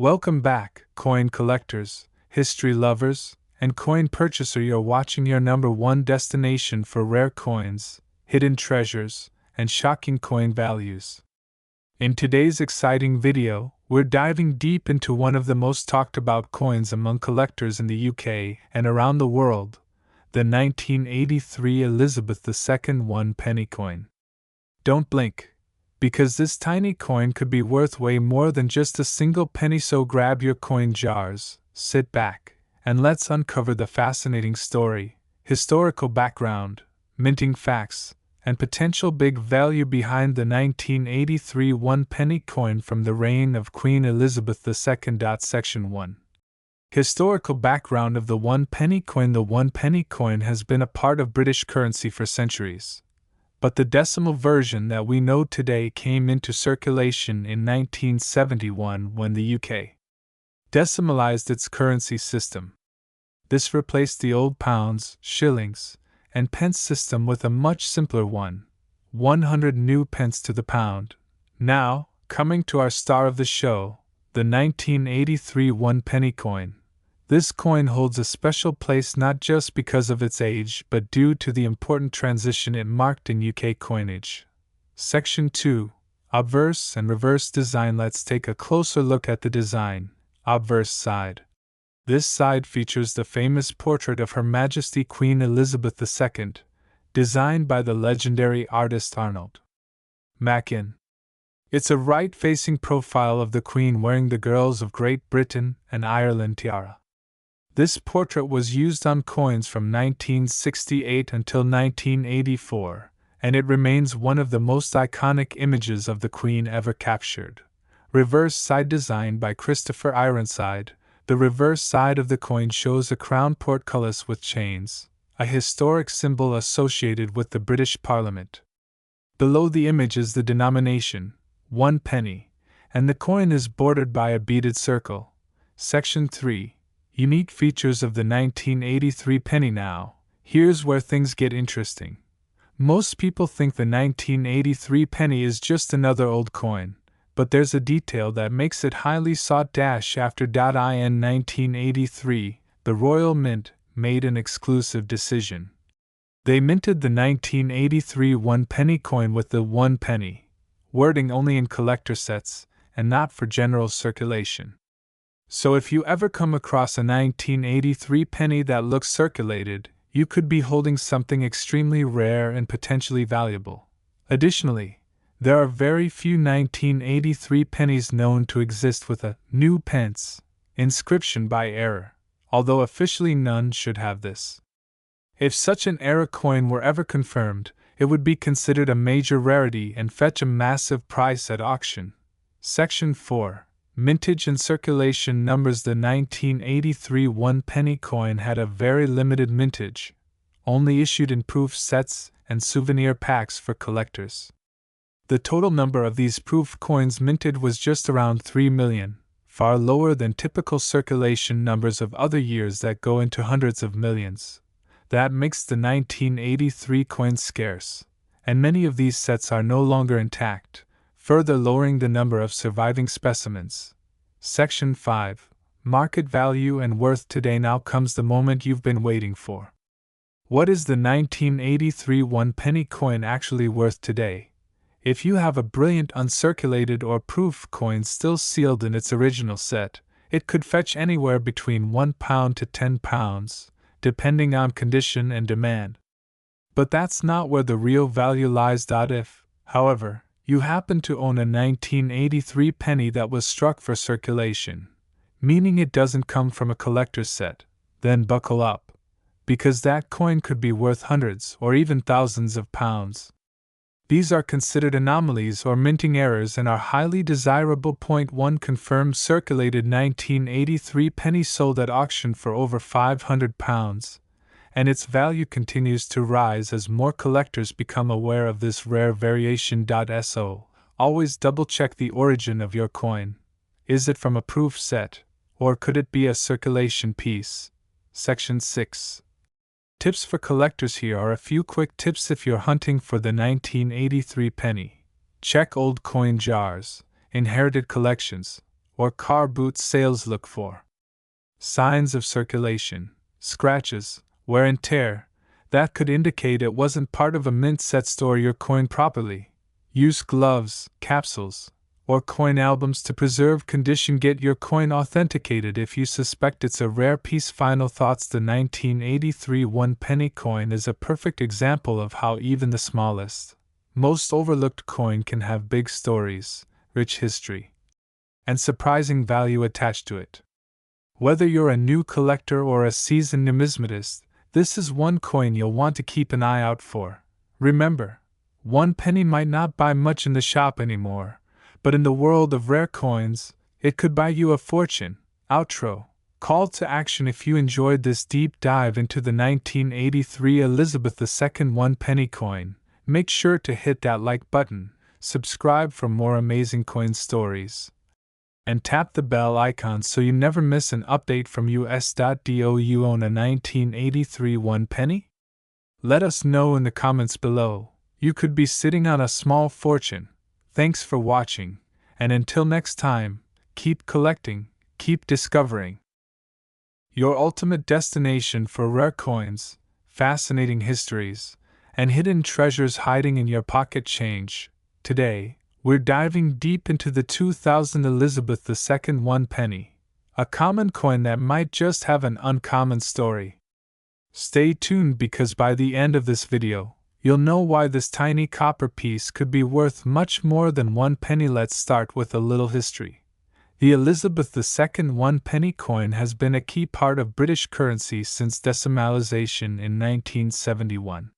Welcome back, coin collectors, history lovers, and coin purchaser. You're watching your number one destination for rare coins, hidden treasures, and shocking coin values. In today's exciting video, we're diving deep into one of the most talked about coins among collectors in the UK and around the world, the 1983 Elizabeth II 1 penny coin. Don't blink, because this tiny coin could be worth way more than just a single penny. So grab your coin jars, sit back, and let's uncover the fascinating story, historical background, minting facts, and potential big value behind the 1983 1 penny coin from the reign of Queen Elizabeth II. Section 1. Historical background of the 1 penny coin. The 1 penny coin has been a part of British currency for centuries, but the decimal version that we know today came into circulation in 1971 when the UK decimalized its currency system. This replaced the old pounds, shillings, and pence system with a much simpler one, 100 new pence to the pound. Now, coming to our star of the show, the 1983 1 penny coin. This coin holds a special place not just because of its age but due to the important transition it marked in UK coinage. Section 2. Obverse and reverse design. Let's take a closer look at the design. Obverse side. This side features the famous portrait of Her Majesty Queen Elizabeth II, designed by the legendary artist Arnold Machin. It's a right-facing profile of the Queen wearing the Girls of Great Britain and Ireland tiara. This portrait was used on coins from 1968 until 1984, and it remains one of the most iconic images of the Queen ever captured. Reverse side designed by Christopher Ironside. The reverse side of the coin shows a crown portcullis with chains, a historic symbol associated with the British Parliament. Below the image is the denomination, 1 penny, and the coin is bordered by a beaded circle. Section 3. Unique features of the 1983 penny. Now, here's where things get interesting. Most people think the 1983 penny is just another old coin, but there's a detail that makes it highly sought after. In 1983, the Royal Mint made an exclusive decision. They minted the 1983 1 penny coin with the 1 penny wording only in collector sets and not for general circulation. So if you ever come across a 1983 penny that looks circulated, you could be holding something extremely rare and potentially valuable. Additionally, there are very few 1983 pennies known to exist with a new pence inscription by error, although officially none should have this. If such an error coin were ever confirmed, it would be considered a major rarity and fetch a massive price at auction. Section 4. Mintage and circulation numbers. The 1983 1 penny coin had a very limited mintage, only issued in proof sets and souvenir packs for collectors. The total number of these proof coins minted was just around 3 million, far lower than typical circulation numbers of other years that go into hundreds of millions. That makes the 1983 coin scarce, and many of these sets are no longer intact, further lowering the number of surviving specimens. Section 5. Market value and worth. Today now comes the moment you've been waiting for. What is the 1983 1 penny coin actually worth today? If you have a brilliant uncirculated or proof coin still sealed in its original set, it could fetch anywhere between £1 to £10, depending on condition and demand. But that's not where the real value lies. If, however, you happen to own a 1983 penny that was struck for circulation, meaning it doesn't come from a collector's set, then buckle up, because that coin could be worth hundreds or even thousands of pounds. These are considered anomalies or minting errors and are highly desirable. Point 1. Confirmed circulated 1983 penny sold at auction for over £500, and its value continues to rise as more collectors become aware of this rare variation. So, always double check the origin of your coin. Is it from a proof set, or could it be a circulation piece? Section 6. Tips for collectors. Here are a few quick tips if you're hunting for the 1983 penny. Check old coin jars, inherited collections, or car boot sales. Look for signs of circulation, scratches, wear and tear. That could indicate it wasn't part of a mint set. Store your coin properly. Use gloves, capsules, or coin albums to preserve condition. Get your coin authenticated if you suspect it's a rare piece. Final thoughts. The 1983 1-penny coin is a perfect example of how even the smallest, most overlooked coin can have big stories, rich history, and surprising value attached to it. Whether you're a new collector or a seasoned numismatist, this is one coin you'll want to keep an eye out for. Remember, 1 penny might not buy much in the shop anymore, but in the world of rare coins, it could buy you a fortune. Outro. Call to action. If you enjoyed this deep dive into the 1983 Elizabeth II 1-penny coin, make sure to hit that like button, subscribe for more amazing coin stories, and tap the bell icon so you never miss an update from us. Do you own a 1983 1-penny? Let us know in the comments below. You could be sitting on a small fortune. Thanks for watching, and until next time, keep collecting, keep discovering. Your ultimate destination for rare coins, fascinating histories, and hidden treasures hiding in your pocket change. Today, we're diving deep into the 2000 Elizabeth II 1-penny, a common coin that might just have an uncommon story. Stay tuned because by the end of this video, you'll know why this tiny copper piece could be worth much more than 1 penny. Let's start with a little history. The Elizabeth II 1-penny coin has been a key part of British currency since decimalisation in 1971.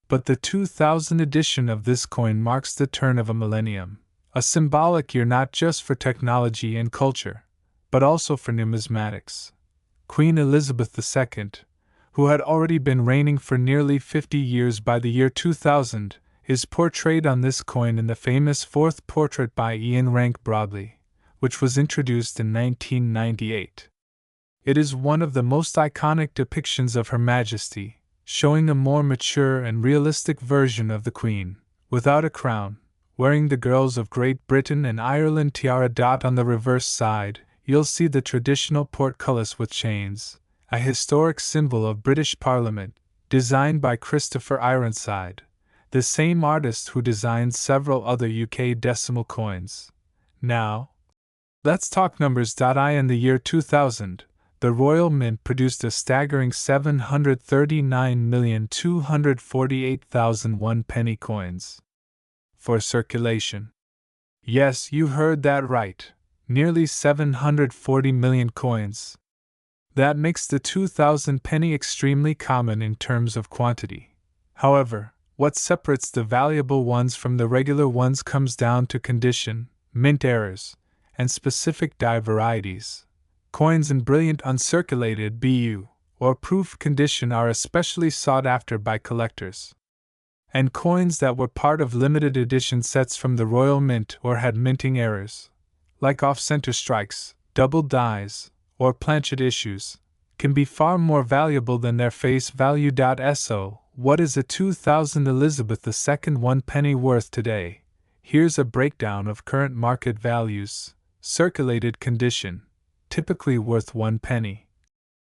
But the 2000 edition of this coin marks the turn of a millennium, a symbolic year not just for technology and culture, but also for numismatics. Queen Elizabeth II, who had already been reigning for nearly 50 years by the year 2000, is portrayed on this coin in the famous fourth portrait by Ian Rank Broadley, which was introduced in 1998. It is one of the most iconic depictions of Her Majesty, showing a more mature and realistic version of the Queen, without a crown, wearing the girls of Great Britain and Ireland tiara. On the reverse side, you'll see the traditional portcullis with chains, a historic symbol of British Parliament, designed by Christopher Ironside, the same artist who designed several other UK decimal coins. Now, let's talk numbers. In the year 2000, the Royal Mint produced a staggering 739,248,000 1-penny coins for circulation. Yes, you heard that right, nearly 740 million coins. That makes the 2000 penny extremely common in terms of quantity. However, what separates the valuable ones from the regular ones comes down to condition, mint errors, and specific die varieties. Coins in brilliant uncirculated BU or proof condition are especially sought after by collectors. And coins that were part of limited edition sets from the Royal Mint or had minting errors, like off-center strikes, double dies, or planchet issues, can be far more valuable than their face value. So, what is a 2000 Elizabeth II 1-penny worth today? Here's a breakdown of current market values. Circulated condition, typically worth 1 penny,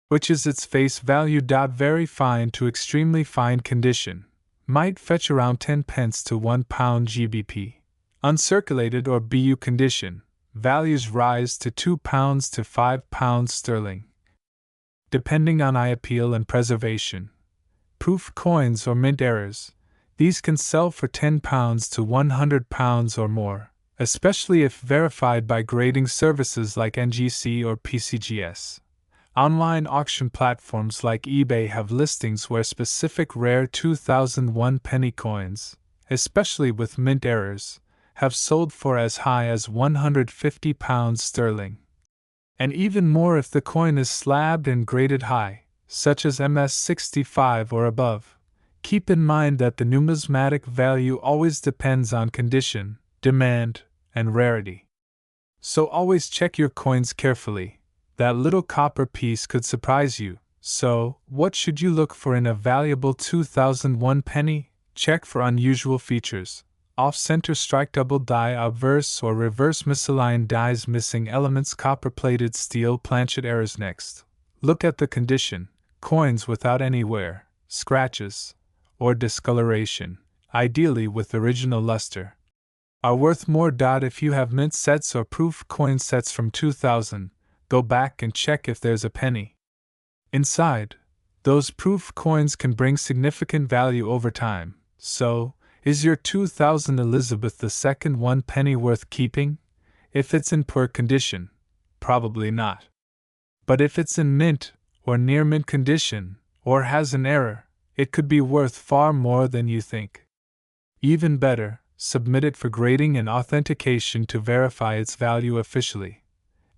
which is its face value. Very fine to extremely fine condition, might fetch around 10 pence to £1 GBP. Uncirculated or BU condition, values rise to £2 to £5 sterling, depending on eye appeal and preservation. Proof coins or mint errors, these can sell for £10 to £100 or more, especially if verified by grading services like NGC or PCGS. Online auction platforms like eBay have listings where specific rare 2001 penny coins, especially with mint errors, have sold for as high as £150 sterling. And even more if the coin is slabbed and graded high, such as MS65 or above. Keep in mind that the numismatic value always depends on condition, demand, and rarity. So always check your coins carefully. That little copper piece could surprise you. So, what should you look for in a valuable 2001 penny? Check for unusual features, off-center strike double die obverse or reverse misaligned dies missing elements copper-plated steel planchet errors. Next, look at the condition. Coins without any wear, scratches, or discoloration, ideally with original luster, are worth more. If you have mint sets or proof coin sets from 2000, go back and check if there's a penny inside. Those proof coins can bring significant value over time. So, is your 2000 Elizabeth II 1 penny worth keeping? If it's in poor condition, probably not. But if it's in mint or near mint condition, or has an error, it could be worth far more than you think. Even better, submit it for grading and authentication to verify its value officially.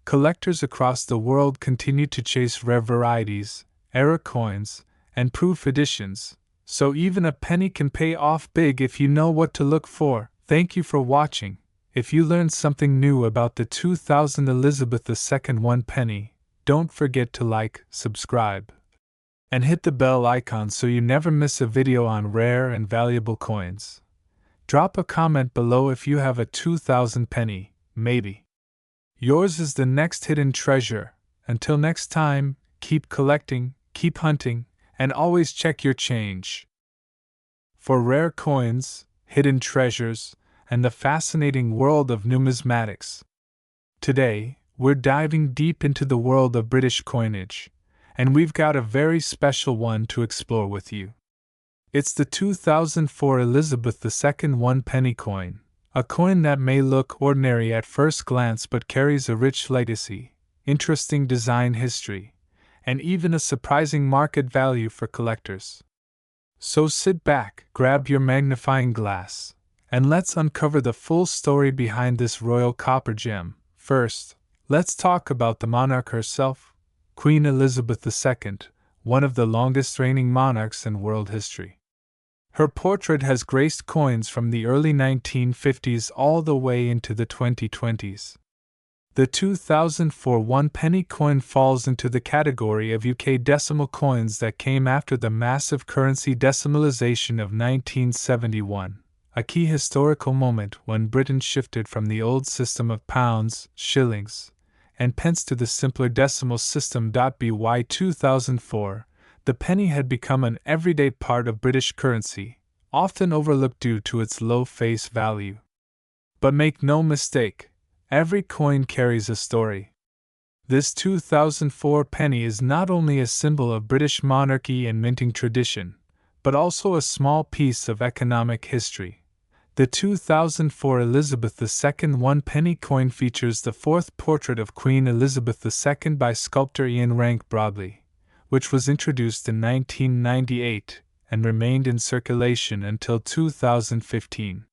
Collectors across the world continue to chase rare varieties, error coins, and proof editions, so even a penny can pay off big if you know what to look for. Thank you for watching. If you learned something new about the 2000 Elizabeth II 1 penny, don't forget to like, subscribe, and hit the bell icon so you never miss a video on rare and valuable coins. Drop a comment below if you have a 2000 penny, maybe yours is the next hidden treasure. Until next time, keep collecting, keep hunting, and always check your change. For rare coins, hidden treasures, and the fascinating world of numismatics. Today, we're diving deep into the world of British coinage, and we've got a very special one to explore with you. It's the 2004 Elizabeth II 1 penny coin, a coin that may look ordinary at first glance but carries a rich legacy, interesting design history, and even a surprising market value for collectors. So sit back, grab your magnifying glass, and let's uncover the full story behind this royal copper gem. First, let's talk about the monarch herself, Queen Elizabeth II, one of the longest reigning monarchs in world history. Her portrait has graced coins from the early 1950s all the way into the 2020s. The 2004 1 penny coin falls into the category of UK decimal coins that came after the massive currency decimalization of 1971, a key historical moment when Britain shifted from the old system of pounds, shillings, and pence to the simpler decimal system. By 2004, the penny had become an everyday part of British currency, often overlooked due to its low face value. But make no mistake, every coin carries a story. This 2004 penny is not only a symbol of British monarchy and minting tradition, but also a small piece of economic history. The 2004 Elizabeth II 1 penny coin features the fourth portrait of Queen Elizabeth II by sculptor Ian Rank Broadley, which was introduced in 1998 and remained in circulation until 2015.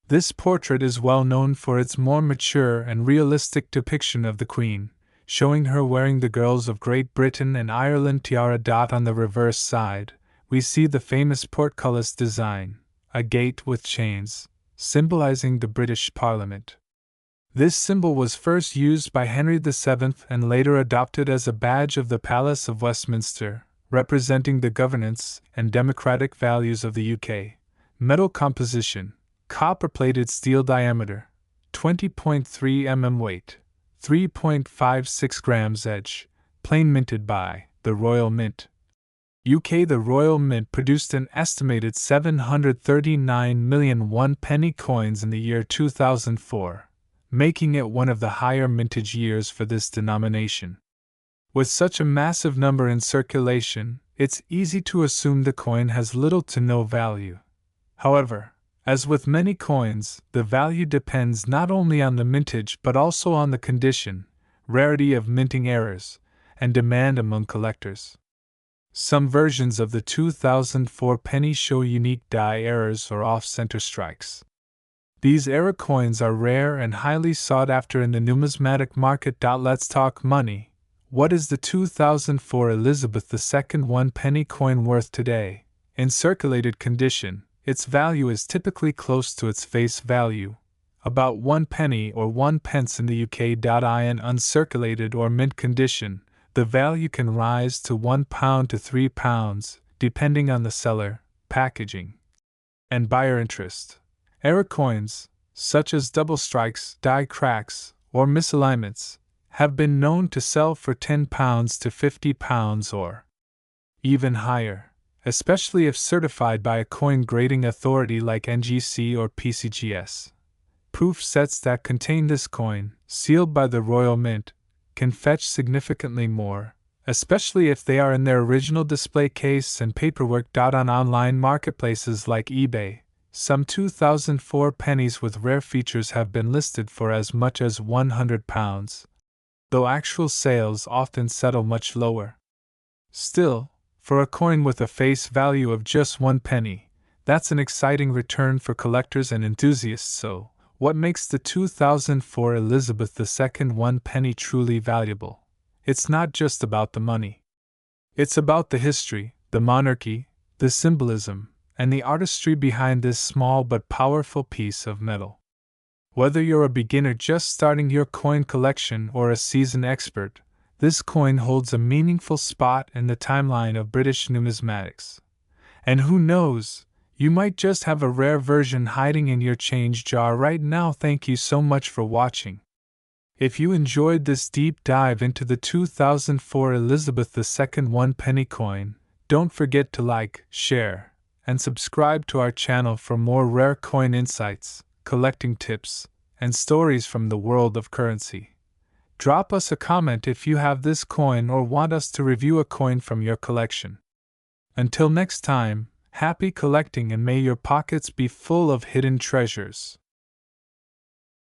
This portrait is well known for its more mature and realistic depiction of the Queen, showing her wearing the Girls of Great Britain and Ireland tiara. On the reverse side, we see the famous portcullis design, a gate with chains, symbolizing the British Parliament. This symbol was first used by Henry VII and later adopted as a badge of the Palace of Westminster, representing the governance and democratic values of the UK. Metal composition: copper-plated steel diameter, 20.3 mm weight, 3.56 grams edge, plain minted by the Royal Mint. UK. The Royal Mint produced an estimated 739 million 1 penny coins in the year 2004, making it one of the higher mintage years for this denomination. With such a massive number in circulation, it's easy to assume the coin has little to no value. However, as with many coins, the value depends not only on the mintage but also on the condition, rarity of minting errors, and demand among collectors. Some versions of the 2004 penny show unique die errors or off-center strikes. These error coins are rare and highly sought after in the numismatic market. Let's talk money. What is the 2004 Elizabeth II 1 penny coin worth today? In circulated condition, its value is typically close to its face value, about 1 penny or 1 pence in the UK. In uncirculated or mint condition, the value can rise to £1 to £3, depending on the seller, packaging, and buyer interest. Error coins, such as double strikes, die cracks, or misalignments, have been known to sell for £10 to £50 or even higher, especially if certified by a coin grading authority like NGC or PCGS. Proof sets that contain this coin, sealed by the Royal Mint, can fetch significantly more, especially if they are in their original display case and paperwork. On online marketplaces like eBay, some 2004 pennies with rare features have been listed for as much as £100, though actual sales often settle much lower. Still, for a coin with a face value of just 1 penny, that's an exciting return for collectors and enthusiasts. So, what makes the 2004 Elizabeth II 1 penny truly valuable? It's not just about the money. It's about the history, the monarchy, the symbolism, and the artistry behind this small but powerful piece of metal. Whether you're a beginner just starting your coin collection or a seasoned expert, this coin holds a meaningful spot in the timeline of British numismatics. And who knows, you might just have a rare version hiding in your change jar right now. Thank you so much for watching. If you enjoyed this deep dive into the 2004 Elizabeth II 1 penny coin, don't forget to like, share, and subscribe to our channel for more rare coin insights, collecting tips, and stories from the world of currency. Drop us a comment if you have this coin or want us to review a coin from your collection. Until next time, happy collecting and may your pockets be full of hidden treasures.